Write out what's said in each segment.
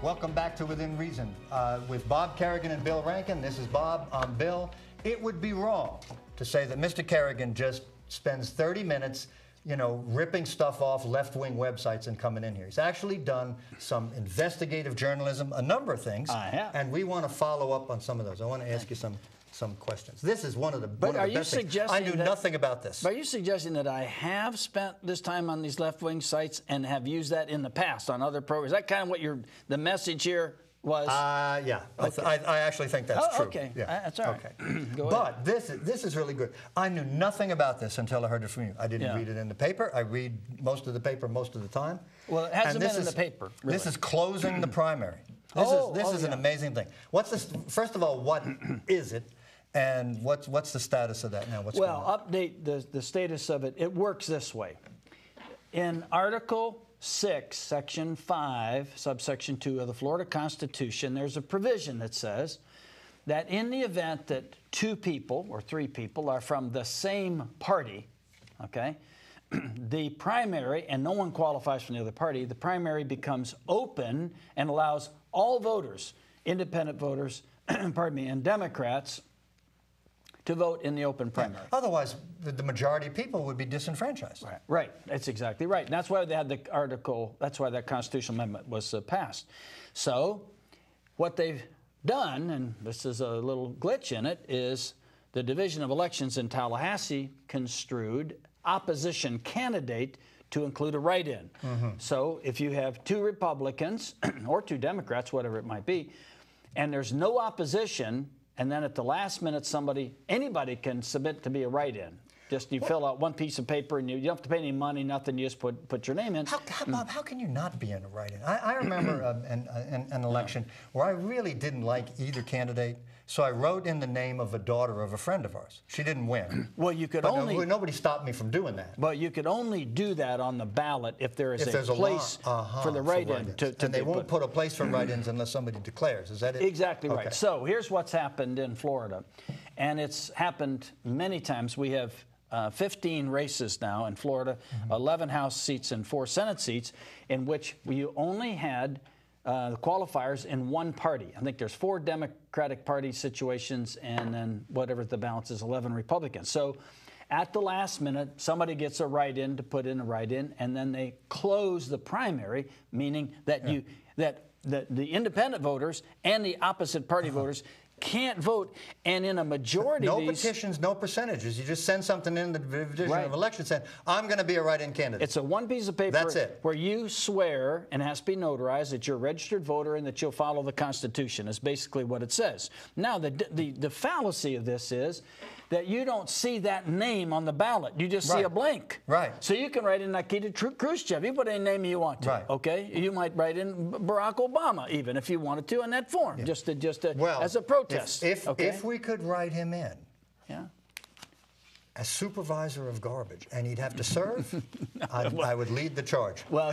Welcome back to Within Reason with Bob Kerrigan and Bill Rankin. This is Bob, I'm Bill. It would be wrong to say that Mr. Kerrigan just spends 30 minutes, you know, ripping stuff off left-wing websites and coming in here. He's actually done some investigative journalism, a number of things, and we want to follow up on some of those. I want to ask you some questions. This is one of the best things. I knew nothing about this. But are you suggesting that I have spent this time on these left-wing sites and have used that in the past on other programs? Is that kind of what the message here was? Yeah. Okay. I actually think that's true. Okay. Yeah. That's all right. Okay. Go but ahead. this is really good. I knew nothing about this until I heard it from you. I didn't read it in the paper. I read most of the paper most of the time. Well, it hasn't been in the paper, really. This is closing the primary. This is an amazing thing. What's this? First of all, what is it? And what's the status of that now? Update the status of it. It works this way. In Article 6, Section 5, Subsection 2 of the Florida Constitution, there's a provision that says that in the event that two people or three people are from the same party, okay, the primary, and no one qualifies from the other party, the primary becomes open and allows all voters, independent voters, pardon me, and Democrats, to vote in the open primary. Yeah. Otherwise, the majority of people would be disenfranchised. Right. That's exactly right. And that's why they had the article, that's why that constitutional amendment was passed. So what they've done, and this is a little glitch in it, is the Division of Elections in Tallahassee construed opposition candidate to include a write-in. So if you have two Republicans or two Democrats, whatever it might be, and there's no opposition, and then at the last minute anybody can submit to be a write-in. Just you fill out one piece of paper and you don't have to pay any money, nothing, you just put your name in. Bob, how can you not be in a write-in? I remember an election where I really didn't like either candidate, so I wrote in the name of a daughter of a friend of ours. She didn't win. Well, you could only... Nobody stopped me from doing that. But you could only do that on the ballot if there is a place for the write-in. And they won't put a place for write-ins unless somebody declares. Is that it? Exactly right. So here's what's happened in Florida. And it's happened many times. We have 15 races now in Florida, 11 House seats and 4 Senate seats, in which you only had the qualifiers in one party. I think there's 4 Democratic Party situations, and then whatever the balance is, 11 Republicans. So at the last minute, somebody gets a write-in to put in a write-in, and then they close the primary, meaning that the independent voters and the opposite party voters can't vote, and in a majority of these... No petitions, no percentages. You just send something in the Division of Elections saying, I'm going to be a write-in candidate. It's a one piece of paper. That's it. Where you swear, and it has to be notarized, that you're a registered voter and that you'll follow the Constitution, is basically what it says. Now, the fallacy of this is that you don't see that name on the ballot. You just see a blank. Right. So you can write in Nikita Khrushchev. You put any name you want to. Okay? You might write in Barack Obama, even, if you wanted to, in that form, just as a protest. If we could write him in as supervisor of garbage, and he'd have to serve, I would lead the charge. Well,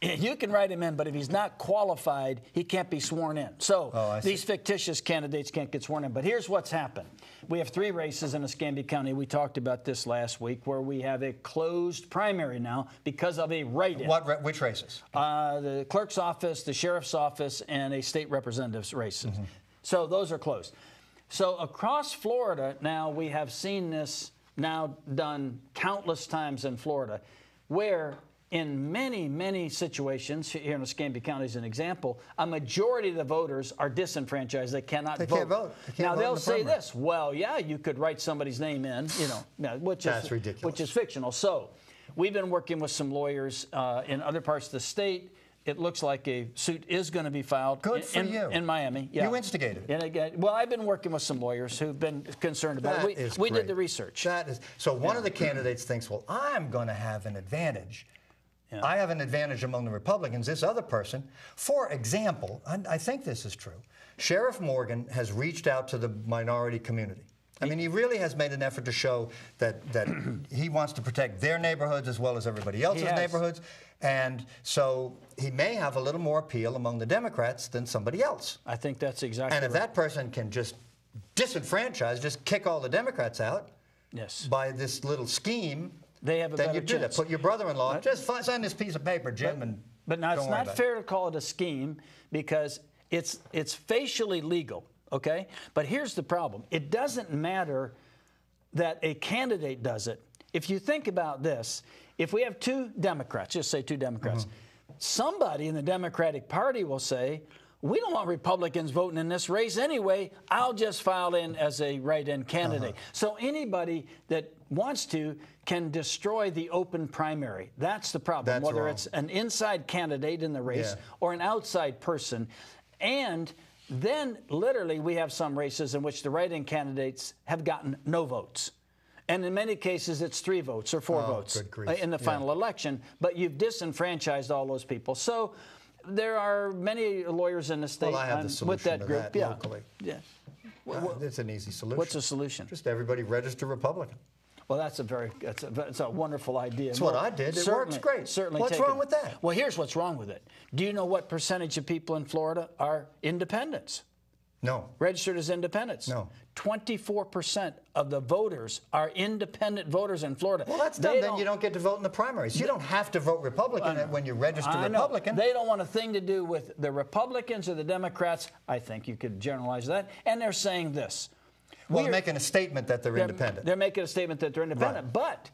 you can write him in, but if he's not qualified, he can't be sworn in. So these fictitious candidates can't get sworn in. But here's what's happened. We have 3 races in Escambia County. We talked about this last week, where we have a closed primary now because of a write-in. Which races? The clerk's office, the sheriff's office, and a state representative's races. So those are closed. So across Florida now, we have seen this now done countless times in Florida, where in many, many situations, here in Escambia County as an example, a majority of the voters are disenfranchised. They cannot vote. They can't vote. Now, they'll say this, well, yeah, you could write somebody's name in, which is fictional. So we've been working with some lawyers in other parts of the state. It looks like a suit is going to be filed in Miami. Yeah. You instigated it. And again, well, I've been working with some lawyers who've been concerned about it. We did the research. So one of the candidates thinks, well, I'm going to have an advantage. I have an advantage among the Republicans. This other person, for example, I think this is true, Sheriff Morgan has reached out to the minority community. I mean, he really has made an effort to show that he wants to protect their neighborhoods as well as everybody else's neighborhoods. And so he may have a little more appeal among the Democrats than somebody else. I think that's exactly right. And if that person can just disenfranchise, just kick all the Democrats out by this little scheme, they have a then better you do that. Put your brother-in-law, just sign this piece of paper, Jim, and But now it's not fair to call it a scheme because it's facially legal, okay? But here's the problem. It doesn't matter that a candidate does it. If you think about this, if we have two Democrats, just say two Democrats, somebody in the Democratic Party will say, we don't want Republicans voting in this race anyway. I'll just file in as a write-in candidate. So anybody that wants to can destroy the open primary. That's the problem, whether it's an inside candidate in the race or an outside person. And then literally we have some races in which the write-in candidates have gotten no votes. And in many cases, it's 3 votes or 4 votes in the final election. But you've disenfranchised all those people. So there are many lawyers in the state with that group. Locally. It's an easy solution. What's the solution? Just everybody register Republican. Well, that's a wonderful idea. That's what I did. It works great. Certainly. What's wrong with that? Well, here's what's wrong with it. Do you know what percentage of people in Florida are independents? No. Registered as independents? No. 24% of the voters are independent voters in Florida. Well, that's dumb. Then you don't get to vote in the primaries. You don't have to vote Republican when you register Republican. They don't want a thing to do with the Republicans or the Democrats. I think you could generalize that. And they're saying this. Well, they're making a statement that they're independent. They're making a statement that they're independent. Right. But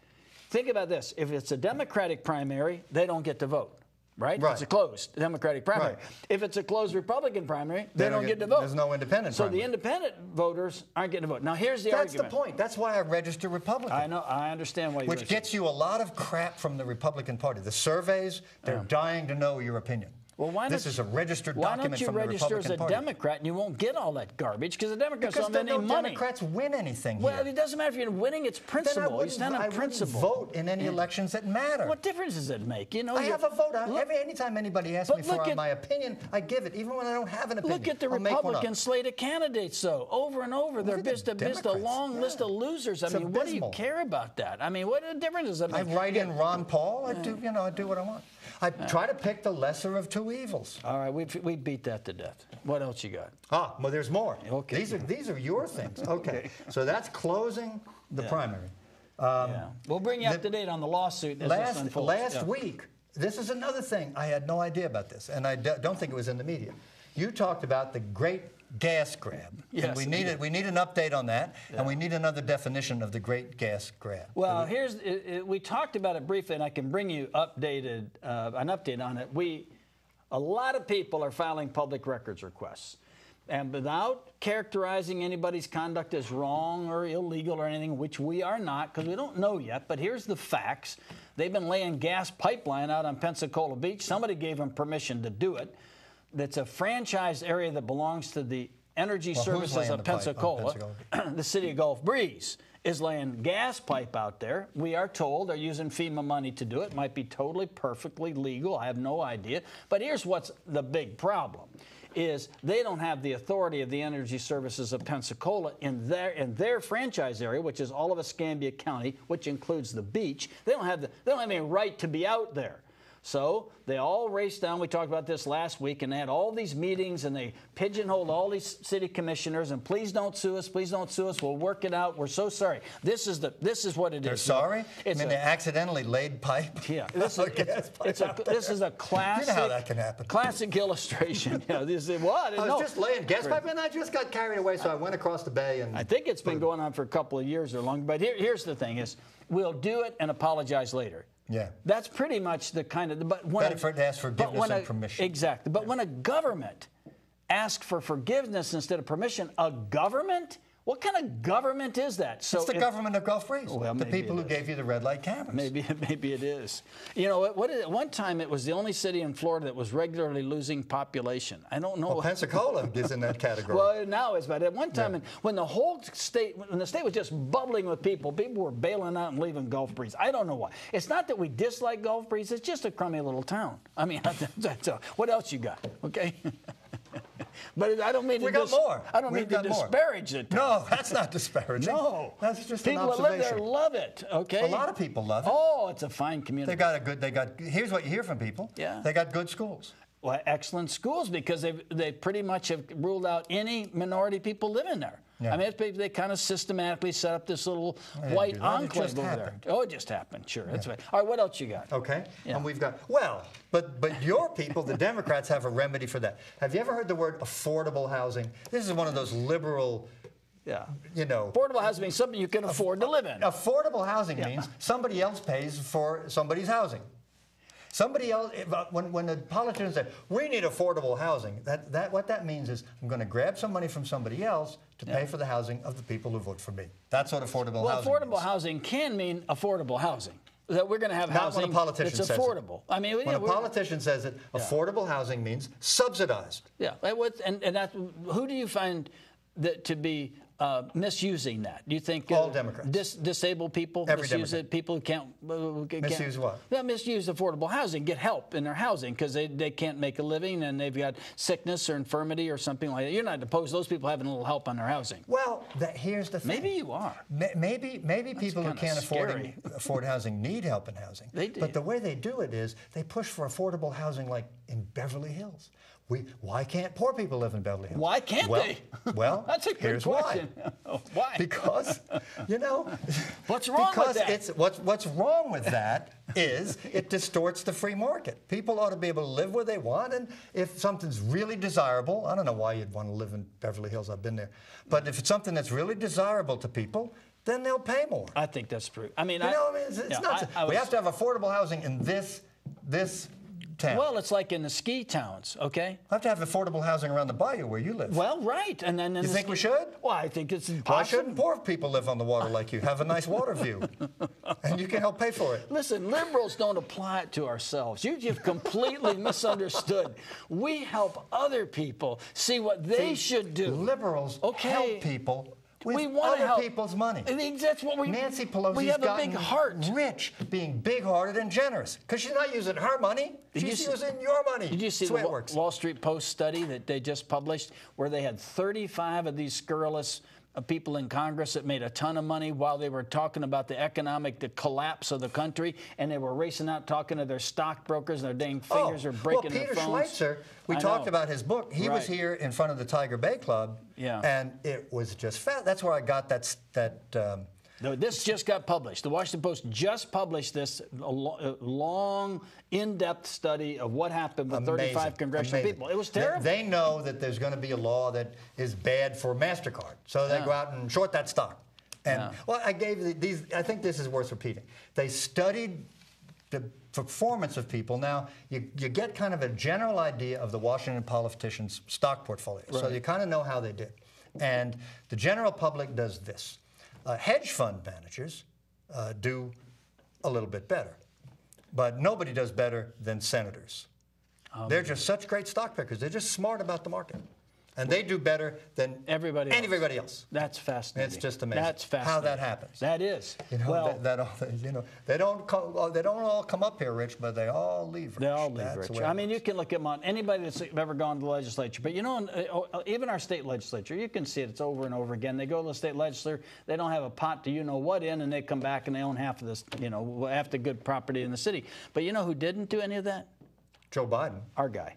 think about this. If it's a Democratic primary, they don't get to vote. Right? It's a closed Democratic primary. Right. If it's a closed Republican primary, they don't get to vote. There's no independent So primary. the independent voters aren't getting to vote. Now, here's the argument. That's the point. That's why I register Republican. I know. I understand why you Which register. gets you a lot of crap from the Republican Party. The surveys, they're dying to know your opinion. Well, this is a registered document from the Republican Party. Why don't you register as a Democrat and you won't get all that garbage because the Democrats don't have any money. Because Democrats win anything here. Well, it doesn't matter if you're winning, it's principle. You stand on principle. I wouldn't vote in any elections that matter. What difference does it make? You know, I have a vote. Anytime anybody asks me for my opinion, I give it, even when I don't have an opinion. Look at the Republican slate of candidates, though. Over and over, they're just a long list of losers. I mean, what do you care about that? I mean, what difference does that make? I write in Ron Paul. I do what I want. I try to pick the lesser of two evils. All right, we beat that to death. What else you got? Well, there's more. Okay. These are your things. Okay. So that's closing the primary. We'll bring you up to date on the lawsuit as this unfolds. Last week, this is another thing. I had no idea about this, and I don't think it was in the media. You talked about the great gas grab. Yes, and we need an update on that, and we need another definition of the great gas grab. Well, we talked about it briefly, and I can bring you an update on it. A lot of people are filing public records requests, and without characterizing anybody's conduct as wrong or illegal or anything, which we are not, because we don't know yet. But here's the facts: they've been laying gas pipeline out on Pensacola Beach. Somebody gave them permission to do it. That's a franchise area that belongs to the Energy Services of Pensacola. The city of Gulf Breeze is laying gas pipe out there. We are told they're using FEMA money to do it. Might be totally, perfectly legal. I have no idea. But here's what's the big problem. Is they don't have the authority of the Energy Services of Pensacola in their franchise area, which is all of Escambia County, which includes the beach. They don't have any right to be out there. So they all raced down. We talked about this last week, and they had all these meetings, and they pigeonholed all these city commissioners. And please don't sue us. Please don't sue us. We'll work it out. We're so sorry. This is what it is. They're sorry? They accidentally laid pipe. Yeah. This is a classic. You know how that can happen. Classic illustration. This is what? I was just laying gas pipe, and I just got carried away, so I went across the bay. And I think it's been going on for a couple of years or longer. But here's the thing: is we'll do it and apologize later. Yeah. That's pretty much the kind of... Better for it to ask forgiveness and permission. Exactly. But when a government asks for forgiveness instead of permission, a government? What kind of government is that? So it's the government of Gulf Breeze. Well, the people who gave you the red light cameras. Maybe it is. You know, at one time it was the only city in Florida that was regularly losing population. I don't know. Well, Pensacola is in that category. Well, now it's, but at one time, when the state was just bubbling with people were bailing out and leaving Gulf Breeze. I don't know why. It's not that we dislike Gulf Breeze. It's just a crummy little town. I mean, what else you got? Okay. But I don't mean we got more. I don't mean to disparage it. No, that's not disparaging. No, that's just people an observation. That live there love it. Okay, a lot of people love it. Oh, it's a fine community. Here's what you hear from people. Yeah, they got good schools. Well, excellent schools because they pretty much have ruled out any minority people living there. Yeah. I mean, they kind of systematically set up this little white enclave over there. Oh, it just happened. Sure, that's right. All right, what else you got? Okay, Yeah. and we've got, well, but your people, the Democrats, have a remedy for that. Have you ever heard the word affordable housing? This is one of those liberal, you know. Affordable housing means something you can afford to live in. Affordable housing means somebody else pays for somebody's housing. Somebody else, when the politicians say, we need affordable housing, what that means is I'm going to grab some money from somebody else to pay for the housing of the people who vote for me. That's what affordable housing affordable means. housing can mean affordable housing. That we're going to have Not housing when a politician that's says affordable. It. I mean, when a politician says it, affordable housing means subsidized. Yeah, and that, who do you find that to be misusing that? Do you think all Democrats, disabled people misuse it? People who can't misuse what? Yeah, misuse affordable housing, get help in their housing because they can't make a living and they've got sickness or infirmity or something like that. You're not opposed to those people having a little help on their housing. Well, here's the thing. Maybe you are. Maybe people who can't afford housing need help in housing. They do. But the way they do it is they push for affordable housing like in Beverly Hills. Why can't poor people live in Beverly Hills? Why can't they? Well, that's a good question. Why? Because, you know, what's wrong with that? What's wrong with that is it distorts the free market. People ought to be able to live where they want, and if something's really desirable, I don't know why you'd want to live in Beverly Hills. I've been there, but if it's something that's really desirable to people, then they'll pay more. I think that's true. I mean, it's nuts. We have to have affordable housing in this town. Well, it's like in the ski towns, okay? We have to have affordable housing around the bayou where you live. Well, right. And then you think we should? Well, I think it's impossible. Why shouldn't poor people live on the water like you? Have a nice water view. And you can help pay for it. Listen, liberals don't apply it to ourselves. You've completely misunderstood. We help other people see what they should do. Liberals help people with want other people's money. That's what Nancy Pelosi's we have gotten a big heart. Rich, being big-hearted and generous, because she's not using her money. She's using your money. Did you see the Wall Street Post study that they just published, where they had 35 of these scurrilous people in Congress that made a ton of money while they were talking about the collapse of the country, and they were racing out talking to their stockbrokers, and their dang fingers are breaking their phones. Peter Schweitzer, we talked about his book. He was here in front of the Tiger Bay Club, and it was just fat. That's where I got This just got published. The Washington Post just published this long, in-depth study of what happened with 35 congressional people. It was terrible. They know that there's going to be a law that is bad for MasterCard, so they go out and short that stock. And well, I gave these. I think this is worth repeating. They studied the performance of people. Now you get kind of a general idea of the Washington politicians' stock portfolio, so you kind of know how they did. And the general public does this. Hedge fund managers do a little bit better, but nobody does better than senators. They're just such great stock pickers. They're just smart about the market. And they do better than everybody else. That's fascinating. It's just amazing. That's fascinating. How that happens. That is. You know, they don't all come up here rich, but they all leave rich. They all leave rich. I mean, you can look at anybody that's ever gone to the legislature, but you know, even our state legislature, you can see it. It's over and over again. They go to the state legislature, they don't have a pot to what in, and they come back and they own half of this, half the good property in the city. But you know who didn't do any of that? Joe Biden. Our guy,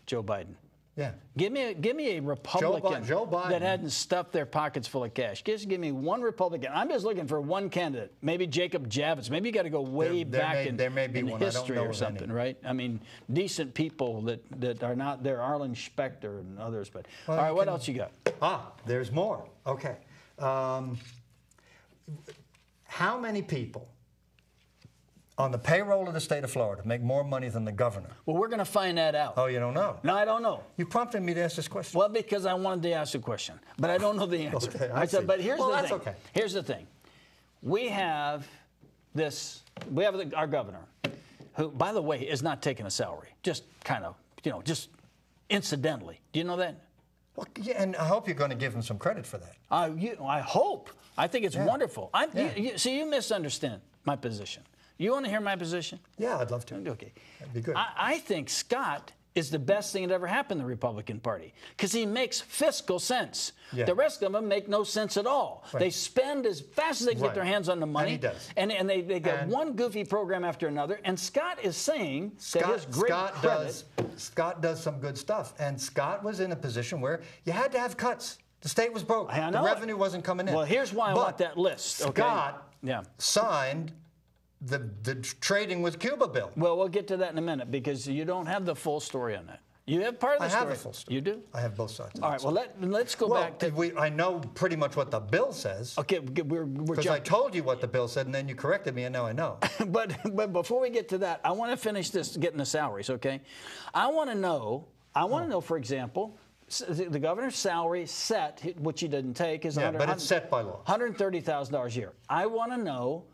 Joe Biden. Yeah. Give me a Republican Joe Biden. that hadn't stuffed their pockets full of cash. Just give me one Republican. I'm just looking for one candidate. Maybe Jacob Javits. Maybe you got to go way back in history or something, right? I mean, decent people that are not there. Arlen Specter and others. But all right, what else you got? There's more. Okay. How many people on the payroll of the state of Florida make more money than the governor? Well, we're going to find that out. Oh, you don't know? No, I don't know. You prompted me to ask this question. Well, because I wanted to ask a question, but I don't know the answer. Okay, I see. But here's the thing. That's okay. Here's the thing. We have our governor, who, by the way, is not taking a salary. Just kind of, just incidentally. Do you know that? Well, yeah, and I hope you're going to give him some credit for that. I hope. I think it's wonderful. You misunderstand my position. You want to hear my position? Yeah, I'd love to. Okay. That'd be good. I think Scott is the best thing that ever happened to the Republican Party because he makes fiscal sense. Yeah. The rest of them make no sense at all. Right. They spend as fast as they can get their hands on the money. And he does. And they get one goofy program after another. And Scott is saying that his great credit. Scott does some good stuff. And Scott was in a position where you had to have cuts The state was broke. I know the revenue wasn't coming in. Well, here's why I want that list. Okay? Scott signed the trading with Cuba bill. Well, we'll get to that in a minute because you don't have the full story on that. You have part of the story. I have a full story. You do? I have both sides. All right, well, let's go back to... I know pretty much what the bill says. Okay, we're because I told you what the bill said, and then you corrected me, and now I know. but before we get to that, I want to finish this, getting the salaries, okay? I want to know, for example, the governor's salary set, which he didn't take, is but it's set by law. $130,000 a year. I want to know,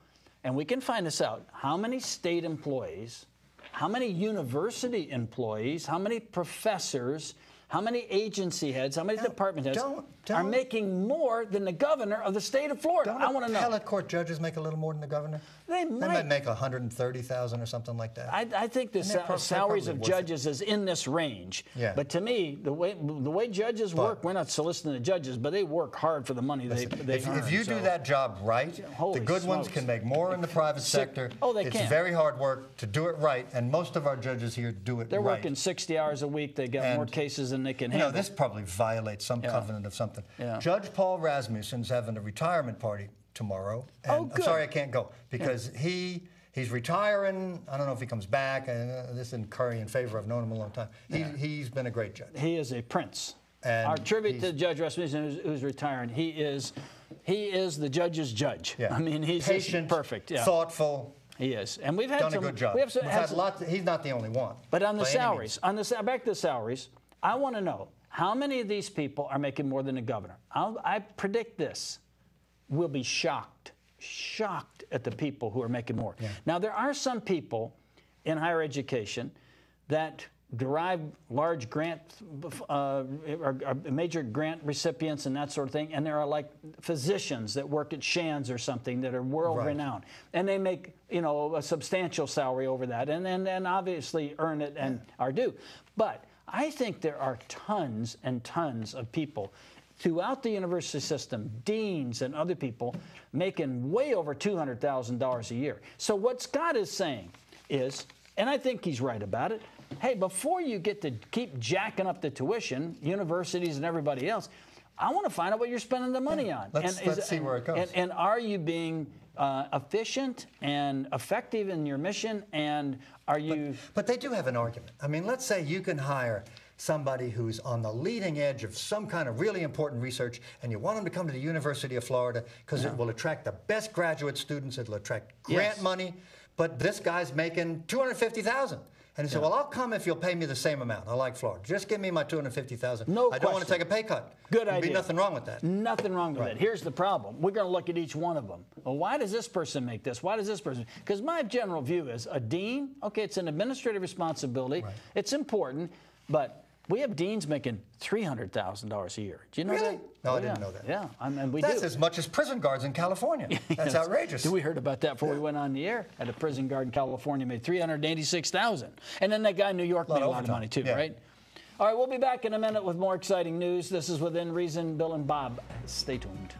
and we can find this out, how many state employees, how many university employees, how many professors, how many agency heads, how many department heads are making more than the governor of the state of Florida? I want to know. Appellate court judges make a little more than the governor? They might make $130,000 or something like that. I think the salaries of judges is in this range. Yeah. But to me, the way judges work, we're not soliciting the judges, but they work hard for the money they earn. If you do that job right, the good ones can make more in the private sector. Oh, they can. It's very hard work to do it right, and most of our judges here do it right. They're working 60 hours a week. They got more cases than they can handle. This probably violates some covenant of something. Yeah. Judge Paul Rasmussen's having a retirement party tomorrow. And I'm sorry I can't go because he's retiring. I don't know if he comes back. This isn't Curry in favor. I've known him a long time. He's been a great judge. He is a prince. And our tribute to Judge Rasmussen, who's retiring. He is the judge's judge. Yeah. I mean, he's patient, perfect, thoughtful. He is, and we've had done a good job. We've had lots. He's not the only one. But on the salaries, back to the salaries, I want to know how many of these people are making more than the governor. I predict this. We'll be shocked at the people who are making more. Yeah. Now, there are some people in higher education that derive large grant, major grant recipients and that sort of thing, and there are like physicians that work at Shands or something that are world-renowned, and they make a substantial salary over that, and obviously earn it and are due. But I think there are tons and tons of people throughout the university system, deans and other people, making way over $200,000 a year. So what Scott is saying is, and I think he's right about it, hey, before you get to keep jacking up the tuition, universities and everybody else, I want to find out what you're spending the money on. Let's see where it goes. And are you being efficient and effective in your mission, and are you... But they do have an argument. I mean, let's say you can hire somebody who's on the leading edge of some kind of really important research, and you want them to come to the University of Florida because it will attract the best graduate students, it'll attract grant money, but this guy's making $250,000. And he said, well, I'll come if you'll pay me the same amount. I like Florida. Just give me my $250,000. No I don't want to take a pay cut. Good idea. There'd be nothing wrong with that. Nothing wrong with it. Here's the problem. We're going to look at each one of them. Well, why does this person make this? Why does this person? Because my general view is a dean, okay, it's an administrative responsibility. Right. It's important, but we have deans making $300,000 a year. Do you know that? No, I didn't know that. Yeah, and we That's as much as prison guards in California. That's outrageous. We heard about that before we went on the air. At a prison guard in California made $386,000. And then that guy in New York made a lot of money too, right? All right, we'll be back in a minute with more exciting news. This is Within Reason. Bill and Bob, stay tuned.